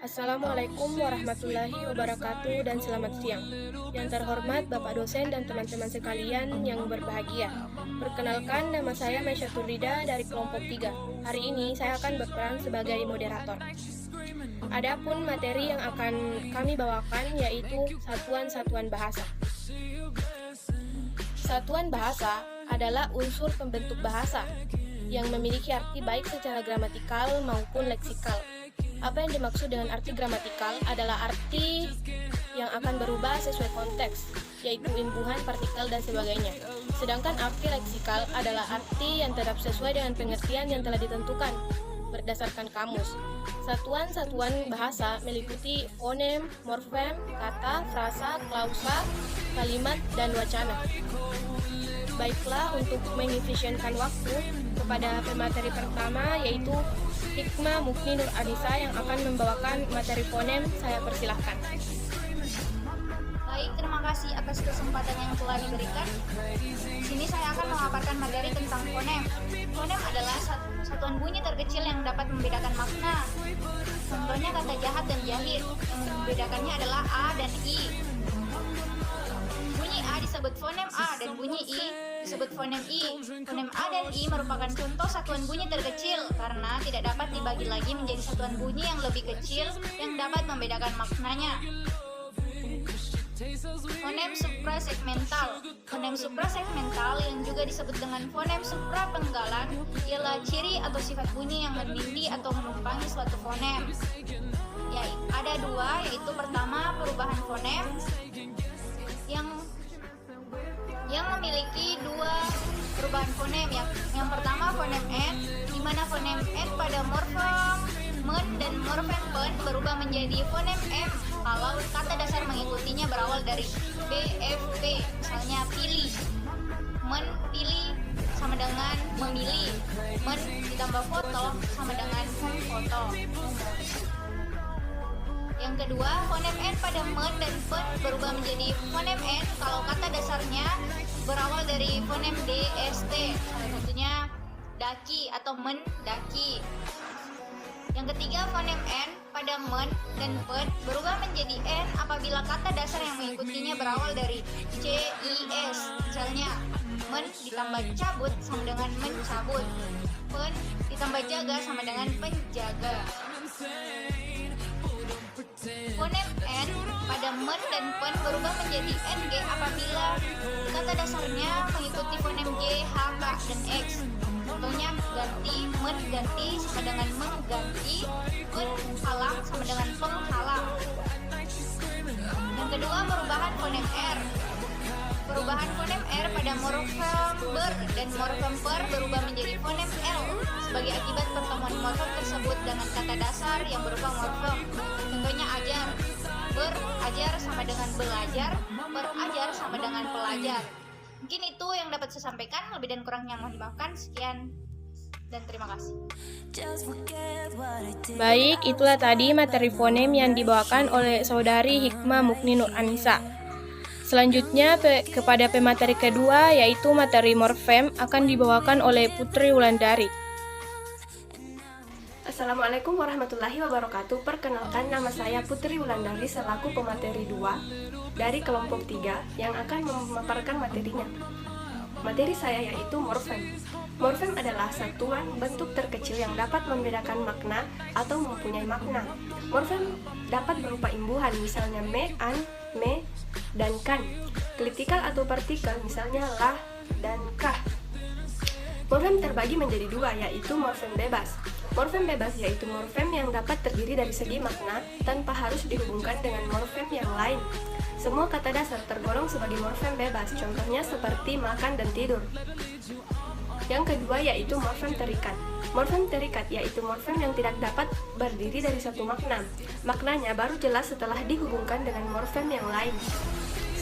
Assalamualaikum warahmatullahi wabarakatuh dan selamat siang. Yang terhormat Bapak dosen dan teman-teman sekalian yang berbahagia. Perkenalkan, nama saya Maisyatul Rida dari kelompok 3. Hari ini saya akan berperan sebagai moderator. Adapun materi yang akan kami bawakan yaitu satuan-satuan bahasa. Satuan bahasa adalah unsur pembentuk bahasa yang memiliki arti baik secara gramatikal maupun leksikal. Apa yang dimaksud dengan arti gramatikal adalah arti yang akan berubah sesuai konteks, yaitu imbuhan, partikel, dan sebagainya. Sedangkan arti leksikal adalah arti yang tetap sesuai dengan pengertian yang telah ditentukan berdasarkan kamus. Satuan-satuan bahasa meliputi fonem, morfem, kata, frasa, klausa, kalimat, dan wacana. Baiklah, untuk mengefisienkan waktu, kepada pemateri pertama yaitu Hikmah Mukni Nur Anissa yang akan membawakan materi fonem, saya persilahkan. Baik, terima kasih atas kesempatan yang telah diberikan. Di sini saya akan memaparkan materi tentang fonem. Fonem adalah satuan bunyi terkecil yang dapat membedakan makna. Contohnya kata jahat dan jahit. Yang membedakannya adalah A dan I. Bunyi A disebut fonem A dan bunyi I disebut fonem I. Fonem A dan I merupakan contoh satuan bunyi terkecil karena tidak dapat dibagi lagi menjadi satuan bunyi yang lebih kecil yang dapat membedakan maknanya. Fonem suprasegmental. Fonem suprasegmental yang juga disebut dengan fonem suprapenggalan ialah ciri atau sifat bunyi yang menindih atau menumpangi suatu fonem. Ya, ada dua, yaitu pertama perubahan fonem yang memiliki dua perubahan fonem. Yang pertama fonem N, di mana fonem N pada morfem men dan morfem pen berubah menjadi fonem M kalau kata dasar mengikutinya berawal dari B, F, P. Misalnya pilih, men pilih sama dengan memilih, men ditambah foto sama dengan memfoto. Yang kedua, fonem N pada men dan pen berubah menjadi fonem N kalau kata dasarnya berawal dari fonem D, S, T. Salah satunya daki atau mendaki. Yang ketiga, fonem N pada men dan pen berubah menjadi N apabila kata dasar yang mengikutinya berawal dari C, I, S. Misalnya, men ditambah cabut sama dengan mencabut. Pen ditambah jaga sama dengan penjaga. Fonem N pada men dan pen berubah menjadi NG apabila kata dasarnya mengikuti fonem J, H, K, dan X. Contohnya ganti, men ganti sama dengan mengganti, pen halang sama dengan penghalang. Yang kedua, perubahan fonem R. Perubahan fonem R pada morfem ber dan morfem per berubah menjadi fonem L sebagai akibat pertemuan morfem tersebut dengan kata dasar yang berupa morfem. Contohnya ajar, berajar sama dengan belajar, berajar sama dengan pelajar. Mungkin itu yang dapat saya sampaikan, lebih dan kurangnya mohon dimaafkan. Sekian dan terima kasih. Baik, itulah tadi materi fonem yang dibawakan oleh saudari Hikmah Mukni Nur Anissa. Selanjutnya kepada pemateri kedua yaitu materi morfem akan dibawakan oleh Putri Wulandari. Assalamualaikum warahmatullahi wabarakatuh. Perkenalkan, nama saya Putri Wulandari selaku pemateri 2 dari kelompok 3 yang akan memaparkan materinya. Materi saya yaitu morfem. Morfem adalah satuan bentuk terkecil yang dapat membedakan makna atau mempunyai makna. Morfem dapat berupa imbuhan, misalnya me, an, me, dan kan. Kritikal atau partikel, misalnya lah dan kah. Morfem terbagi menjadi dua, yaitu morfem bebas. Morfem bebas yaitu morfem yang dapat terdiri dari segi makna tanpa harus dihubungkan dengan morfem yang lain. Semua kata dasar tergolong sebagai morfem bebas, contohnya seperti makan dan tidur. Yang kedua yaitu morfem terikat. Morfem terikat yaitu morfem yang tidak dapat berdiri dari satu makna. Maknanya baru jelas setelah dihubungkan dengan morfem yang lain.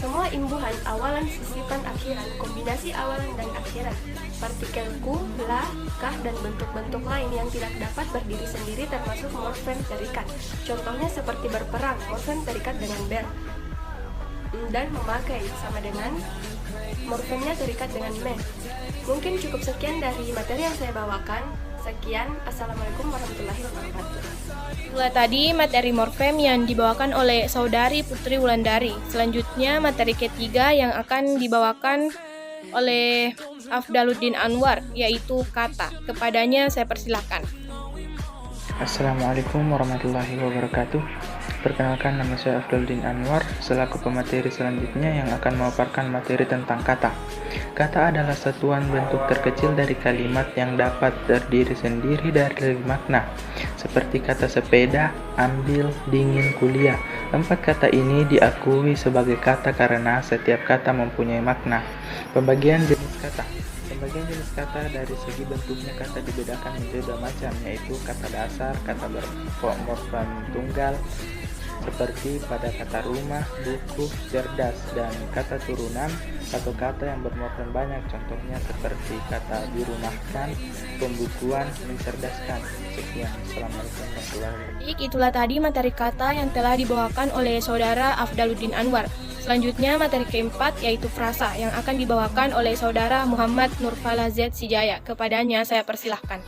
Semua imbuhan, awalan, sisipan, akhiran, kombinasi awalan dan akhiran, partikel ku, lah, kah, dan bentuk-bentuk lain yang tidak dapat berdiri sendiri termasuk morfem terikat. Contohnya seperti berperang, morfem terikat dengan ber. Dan memakai sama dengan morfemnya terikat dengan me. Mungkin cukup sekian dari materi yang saya bawakan. Sekian, Assalamualaikum warahmatullahi wabarakatuh. Itulah tadi materi morfem yang dibawakan oleh Saudari Putri Wulandari. Selanjutnya materi ketiga yang akan dibawakan oleh Afdaluddin Anwar, yaitu kata. Kepadanya saya persilahkan. Assalamualaikum warahmatullahi wabarakatuh. Perkenalkan, nama saya Afdaluddin Anwar selaku pemateri selanjutnya yang akan memaparkan materi tentang kata. Kata adalah satuan bentuk terkecil dari kalimat yang dapat terdiri sendiri dari makna, seperti kata sepeda, ambil, dingin, kuliah. 4 kata ini diakui sebagai kata karena setiap kata mempunyai makna. Pembagian jenis kata. Pembagian jenis kata dari segi bentuknya kata dibedakan menjadi 2 macam, yaitu kata dasar, kata bermorfem tunggal, seperti pada kata rumah, buku, cerdas, dan kata turunan atau kata yang bermorfem banyak, contohnya seperti kata dirumahkan, pembukuan, mencerdaskan. Sekian, Assalamualaikum warahmatullahi wabarakatuh. Baik, itulah tadi materi kata yang telah dibawakan oleh Saudara Afdaluddin Anwar. Selanjutnya materi keempat yaitu frasa yang akan dibawakan oleh Saudara Muhammad Nurfala Z Sijaya. Kepadanya saya persilahkan.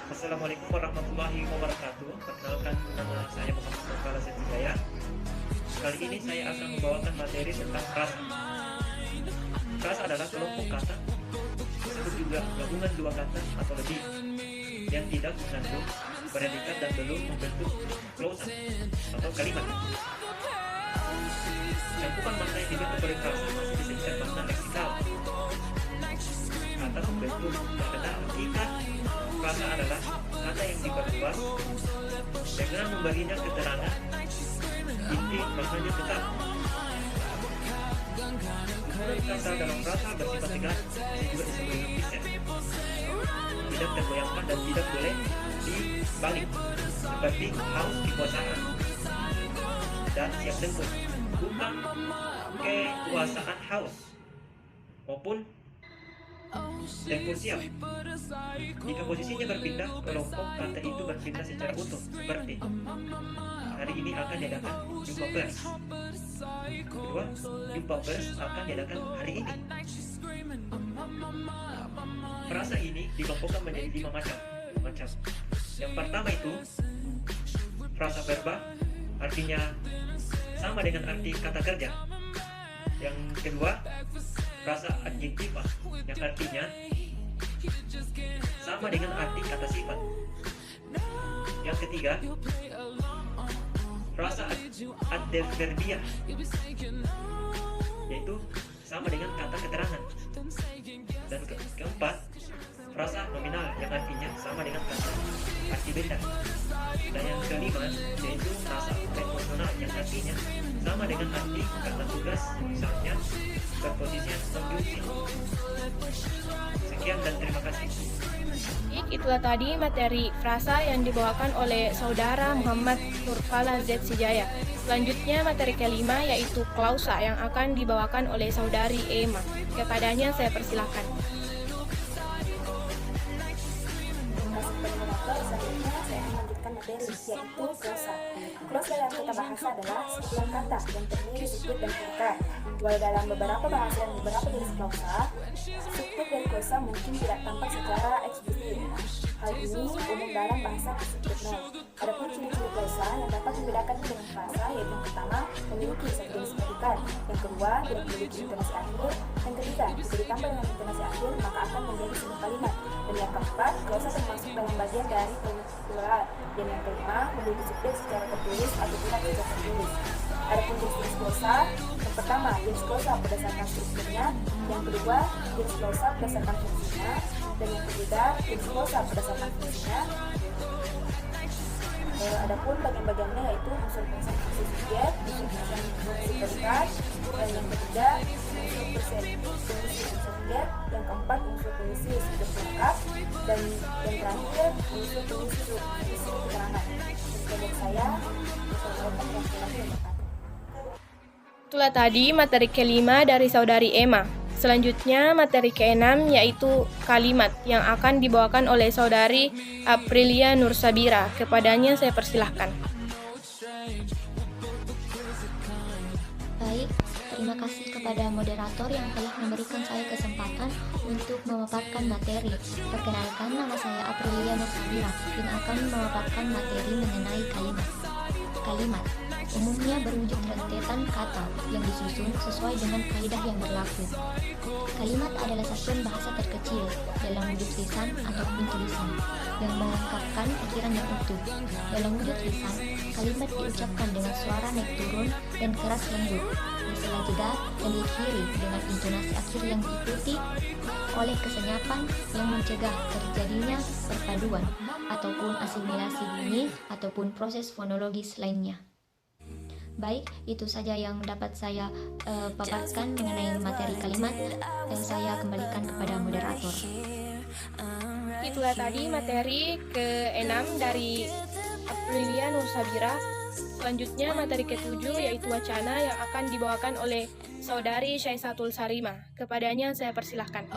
Assalamualaikum warahmatullahi wabarakatuh. Perkenalkan, nama saya Muhammad Nurfala Z Sijaya. Kali ini saya akan membawakan materi tentang frasa. Frasa adalah kelompok kata, disebut juga gabungan 2 kata atau lebih, yang tidak mengandung predikat dan belum membentuk klausa atau kalimat. Cakupan makna yang dibentuk oleh frasa masih disebut makna leksikal atau membentuk terkenal jika frasa adalah kata yang diperluas dengan memberinya keterangan inti maknanya tetap. Kata dalam frasa bersifat tegas, ini juga disebut dengan viset, tidak tergoyahkan dan tidak boleh dibalik, seperti haus kekuasaan dan siap tempur, bukan kekuasaan haus maupun tempur siap. Jika posisinya berpindah, kelompok kata itu berpindah secara utuh, seperti hari ini akan diadakan jumpa pers. Kedua, jumpa pers akan diadakan hari ini. Frasa ini dikelompokkan menjadi 5 macam. Yang pertama itu frasa verba, artinya sama dengan arti kata kerja. Yang kedua, frasa adjektiva, yang artinya sama dengan arti kata sifat. Yang ketiga, frasa adverbial, yaitu sama dengan kata keterangan. Dan keempat, frasa nominal, yang artinya sama dengan kata arti benda. Dan yang kelima, yaitu frasa preposisional, yang artinya sama dengan arti kata tugas, misalnya preposisi conjunction. Sekian dan terima kasih. Baik, itulah tadi materi frasa yang dibawakan oleh Saudara Muhammad Nurfala Z Sijaya. Selanjutnya materi kelima yaitu klausa yang akan dibawakan oleh Saudari Emma. Kepadanya saya persilahkan. Selanjutnya saya akan melanjutkan materi yaitu klausa. Klausa dalam kata bahasa adalah satuan kata yang terdiri subjek dan predikat. Walau dalam beberapa bahasa dan beberapa jenis klausa, subjek dari klausa mungkin tidak tampak secara eksplisit. Hal ini umum dalam bahasa subjeknya. Adapun ciri-ciri klausa yang dapat membedakan dengan frasa yaitu yang pertama, memiliki satu jenis predikat. Yang kedua, tidak memiliki intonasi akhir. Yang ketiga, jika ditambah dengan intonasi akhir maka akan menjadi sebuah kalimat. Dan yang keempat, klausa termasuk dalam bagian dari plural. Dan yang kelima, memiliki subjek secara tertulis atau tidak secara tertulis. Adapun jenis klausa, yang pertama jenis klausa berdasarkan strukturnya, yang kedua jenis klausa berdasarkan fungsinya, dan yang ketiga jenis klausa berdasarkan fungsinya. Adapun bagian-bagiannya yaitu unsur fungsi subjek, unsur fungsi predikat, dan yang ketiga unsur fungsi subjek, yang keempat unsur fungsi subjek lengkap, dan yang terakhir unsur fungsi keterangan. Sekian saya, Assalamualaikum warahmatullahi wabarakatuh. Itulah tadi materi kelima dari Saudari Emma. Selanjutnya materi keenam yaitu kalimat yang akan dibawakan oleh Saudari Aprilia Nursabira. Kepadanya saya persilahkan. Baik, Terima kasih kepada moderator yang telah memberikan saya kesempatan untuk memaparkan materi. Perkenalkan, nama saya Aprilia Nursabira yang akan memaparkan materi mengenai kalimat. Kalimat umumnya berwujud rentetan kata yang disusun sesuai dengan kaidah yang berlaku. Kalimat adalah satuan bahasa terkecil dalam wujud lisan ataupun tulisan yang melengkapkan pikiran yang utuh. Dalam wujud lisan, kalimat diucapkan dengan suara naik turun dan keras lembut, di sela jeda dan diakhiri dengan intonasi akhir yang diikuti oleh kesenyapan yang mencegah terjadinya perpaduan ataupun asimilasi bunyi ataupun proses fonologis lainnya. Baik, itu saja yang dapat saya paparkan mengenai materi kalimat. Saya kembalikan kepada moderator. Itulah tadi materi ke-6 dari Aprilia Nursabira. Selanjutnya materi ke-7 yaitu wacana yang akan dibawakan oleh Saudari Syaisatul Sarima. Kepadanya saya persilahkan.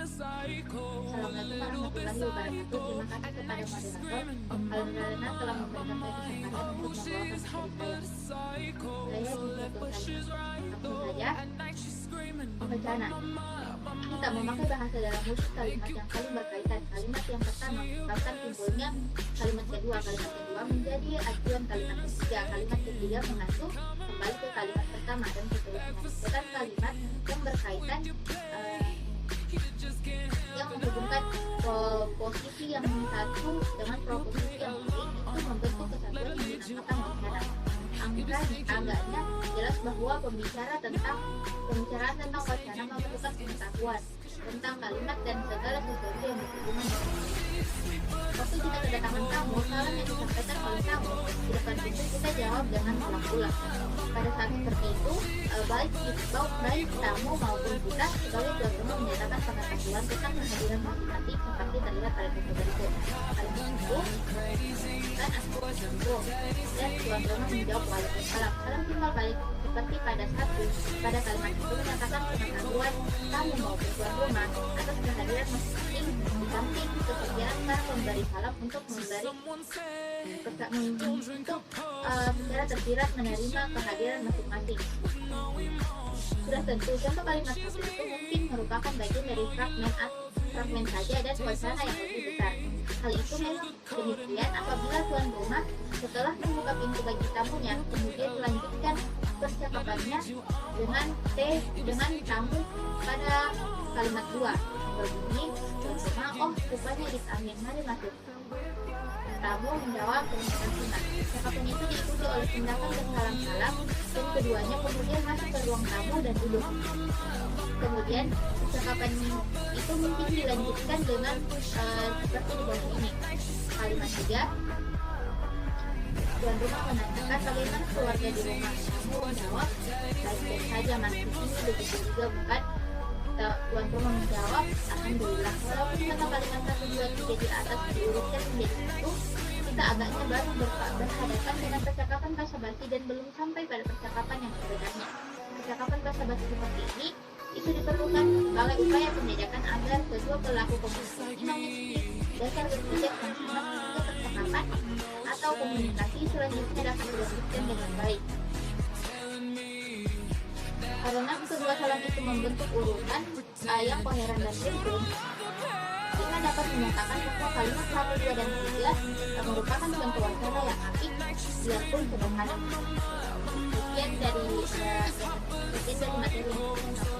Assalamualaikum warahmatullahi wabarakatuh. Terima kasih kepada moderator Alhamdulillah telah memberikan saya kesempatan untuk membawakan materi saya. Saya dibutuhkan langsung saja. Wacana. Kita memakai bahasa dalam wujud kalimat yang saling berkaitan. Kalimat yang pertama menyebabkan timbulnya kalimat kedua. Kalimat kedua menjadi acuan kalimat ketiga. Kalimat ketiga mengacu kembali ke kalimat pertama dan seterusnya. Sedangkan kalimat yang berkaitan yang menghubungkan proposisi yang satu dengan proposisi yang lain itu membentuk kesatuan yang dinamakan wacana. Agaknya jelas bahwa pembicaraan tentang wacana memerlukan pengetahuan tentang kalimat dan segala sesuatu yang berhubungan dengan waktu kita kedatangan tamu, salam yang disampaikan oleh tamu di depan pintu kita jawab dengan ulang-ulang. Pada saat seperti itu, baik tamu maupun kita sebagai tuan rumah menyatakan pengetahuan tentang kehadiran masing-masing seperti terlihat pada foto berikut. Kalimat itu kan aku dan tuan rumah menjawab waalaikumsalam. Salam timbal balik seperti pada kalimat itu menyatakan pengetahuan tamu maupun tuan rumah atas kehadiran masing-masing di samping kesediaan para pemberi salam untuk secara tersirat menerima kehadiran masing-masing. Sudah tentu contoh kalimat satu itu mungkin merupakan bagian dari fragmen saja dan wacana yang lebih besar. Hal itu memang demikian apabila tuan rumah setelah membuka pintu bagi tamunya kemudian melanjutkan percakapannya dengan tamu pada kalimat 2 berbunyi tuan rumah, oh rupanya disamin, mari masuk. Tamu menjawab dengan tersimat. Percakapan itu diikuti oleh tindakan bersalam-salam dan keduanya kemudian masuk ke ruang tamu dan duduk. Kemudian percakapan itu mungkin dilanjutkan dengan seperti di bawah ini. Kalimat 3, tuan rumah menanyakan bagaimana keluarga di rumah. Tamu menjawab, baik-baik saja mas, di sini begitu juga bukan? Tuan rumah menjawab, alhamdulillah. Walaupun kata kalimat 1, 2, 3 di atas diurutkan menjadi satu, kita agaknya baru berhadapan dengan percakapan basa-basi dan belum sampai pada percakapan yang sebenarnya. Percakapan basa-basi seperti ini itu diperlukan sebagai upaya pendidikan agar kedua pelaku komunikasi memiliki dasar berpijak yang sama sehingga percakapan atau komunikasi selanjutnya dapat dilanjutkan dengan baik. Karena kedua salam itu membentuk urutan yang koheren dan sinkron, kita dapat menyatakan bahwa kalimat 1, 2, dan 3 merupakan bentuk wacana yang apik biarpun sederhana. Sekian dari materi yang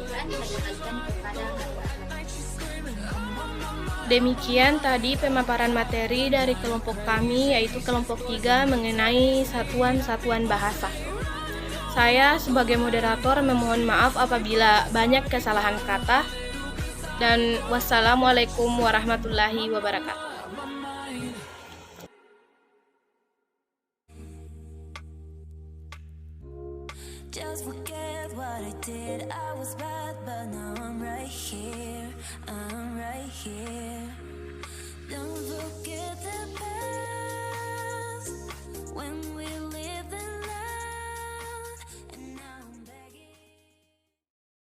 saya bagikan kepada Demikian tadi pemaparan materi dari kelompok kami, yaitu kelompok 3 mengenai satuan-satuan bahasa. Saya sebagai moderator memohon maaf apabila banyak kesalahan kata, dan wassalamualaikum warahmatullahi wabarakatuh. Just forget what I did. I was bad, but now I'm right here. I'm right here. Don't